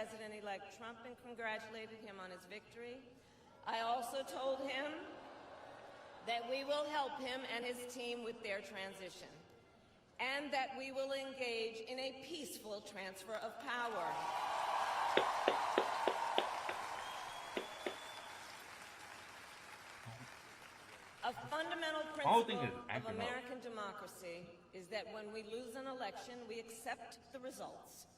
President-elect Trump and congratulated him on his victory. I also told him that we will help him and his team with their transition, and that we will engage in a peaceful transfer of power. A fundamental principle of American democracy is that when we lose an election, we accept the results.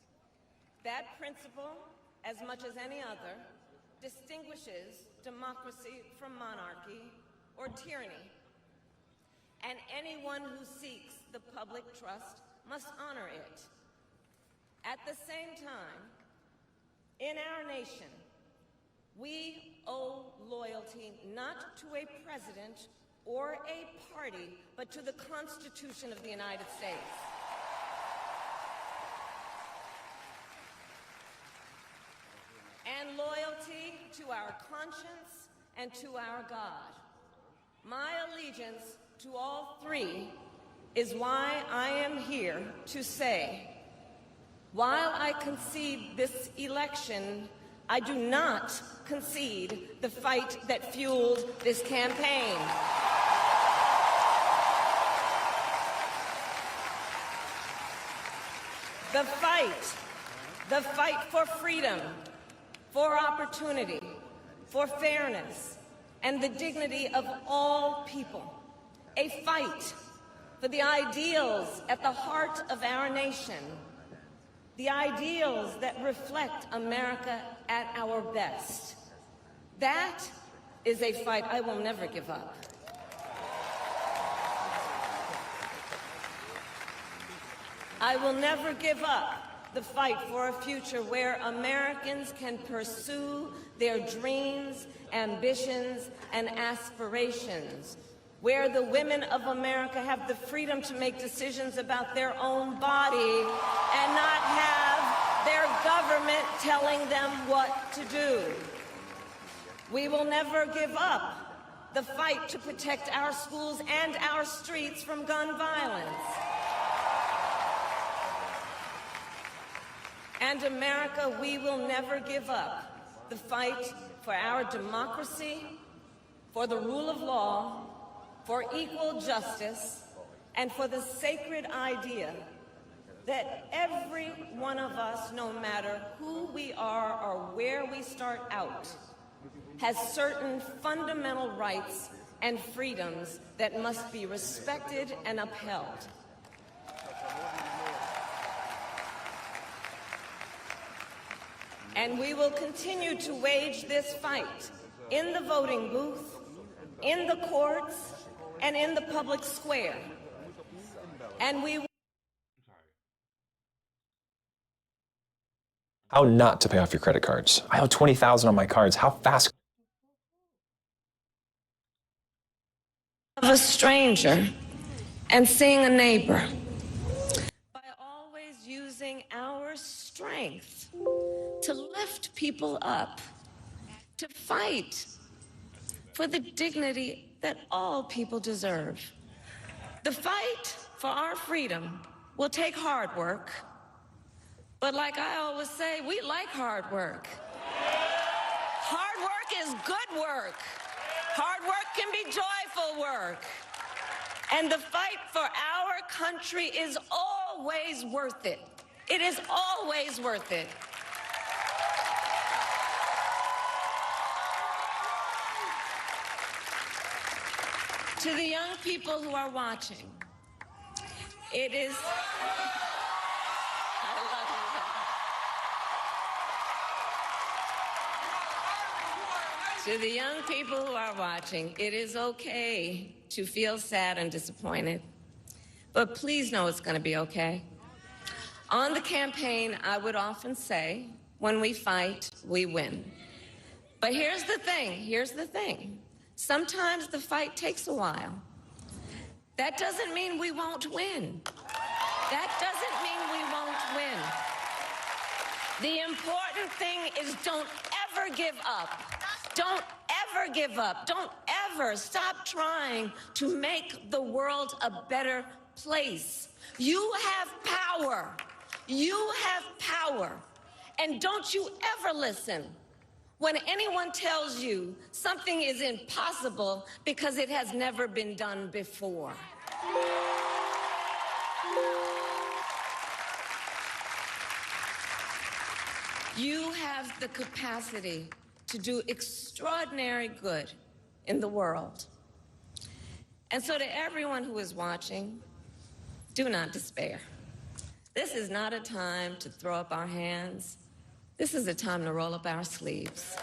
That principle, as much as any other, distinguishes democracy from monarchy or tyranny. And anyone who seeks the public trust must honor it. At the same time, in our nation, we owe loyalty not to a president or a party, but to the Constitution of the United States. And loyalty to our conscience and to our God. My allegiance to all three is why I am here to say, while I concede this election, I do not concede the fight that fueled this campaign. The fight for freedom, for opportunity, for fairness, and the dignity of all people. A fight for the ideals at the heart of our nation, the ideals that reflect America at our best. That is a fight I will never give up. I will never give up the fight for a future where Americans can pursue their dreams, ambitions, and aspirations, where the women of America have the freedom to make decisions about their own body and not have their government telling them what to do. We will never give up the fight to protect our schools and our streets from gun violence. And America, we will never give up the fight for our democracy, for the rule of law, for equal justice, and for the sacred idea that every one of us, no matter who we are or where we start out, has certain fundamental rights and freedoms that must be respected and upheld. And we will continue to wage this fight in the voting booth, in the courts, and in the public square. And we... How not to pay off your credit cards. I owe $20,000 on my cards. How fast? Of a stranger and seeing a neighbor. By always using our strength to lift people up, to fight for the dignity that all people deserve. The fight for our freedom will take hard work, but like I always say, we like hard work. Hard work is good work. Hard work can be joyful work. And the fight for our country is always worth it. It is always worth it. To the young people who are watching, it is... To the young people who are watching, it is okay to feel sad and disappointed, but please know it's going to be okay. On the campaign, I would often say, when we fight, we win. But here's the thing. Sometimes the fight takes a while. That doesn't mean we won't win. That doesn't mean we won't win. The important thing is don't ever give up. Don't ever give up. Don't ever stop trying to make the world a better place. You have power. You have power. And don't you ever listen when anyone tells you something is impossible because it has never been done before. You have the capacity to do extraordinary good in the world. And so to everyone who is watching, do not despair. This is not a time to throw up our hands. This is a time to roll up our sleeves.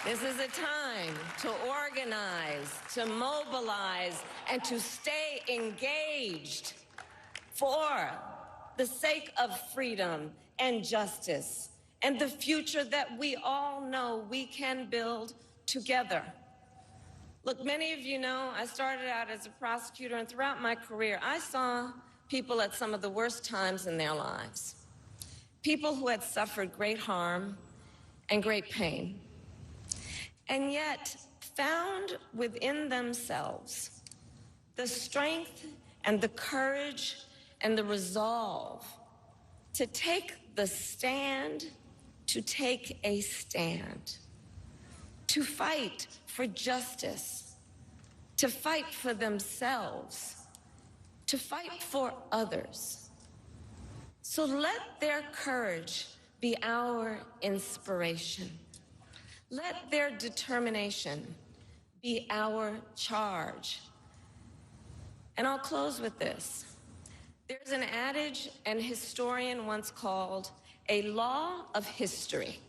This is a time to organize, to mobilize, and to stay engaged for the sake of freedom and justice and the future that we all know we can build together. Look, many of you know I started out as a prosecutor, and throughout my career, I saw people at some of the worst times in their lives. People who had suffered great harm and great pain, and yet found within themselves the strength and the courage and the resolve to take the stand, to take a stand, to fight for justice, to fight for themselves, to fight for others. So let their courage be our inspiration. Let their determination be our charge. And I'll close with this. There's an adage an historian once called a law of history,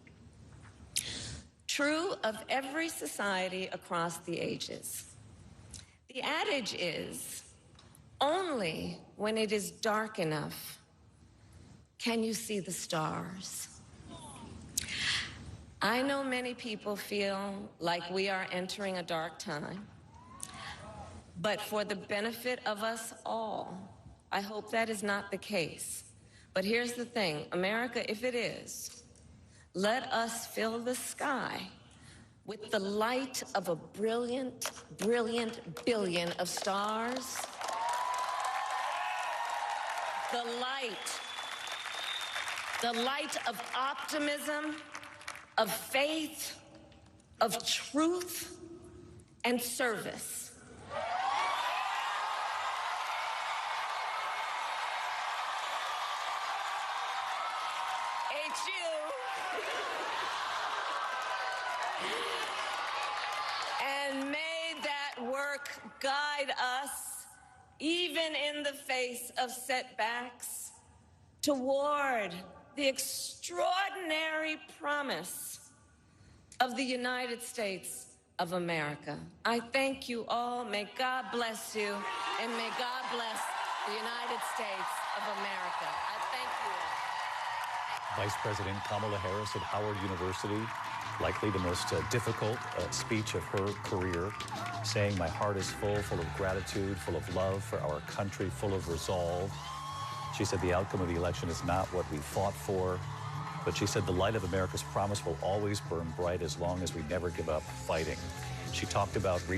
true of every society across the ages. The adage is, only when it is dark enough can you see the stars. I know many people feel like we are entering a dark time, but for the benefit of us all, I hope that is not the case. But here's the thing, America, if it is, let us fill the sky with the light of a brilliant, brilliant billion of stars. The light of optimism, of faith, of truth, and service. And may that work guide us, even in the face of setbacks, toward the extraordinary promise of the United States of America. I thank you all. May God bless you, and may God bless the United States of America. I thank you all. Vice President Kamala Harris at Howard University, likely the most difficult speech of her career, saying, "My heart is full of gratitude, full of love for our country, full of resolve." She said the outcome of the election is not what we fought for, but she said the light of America's promise will always burn bright as long as we never give up fighting. She talked about reaching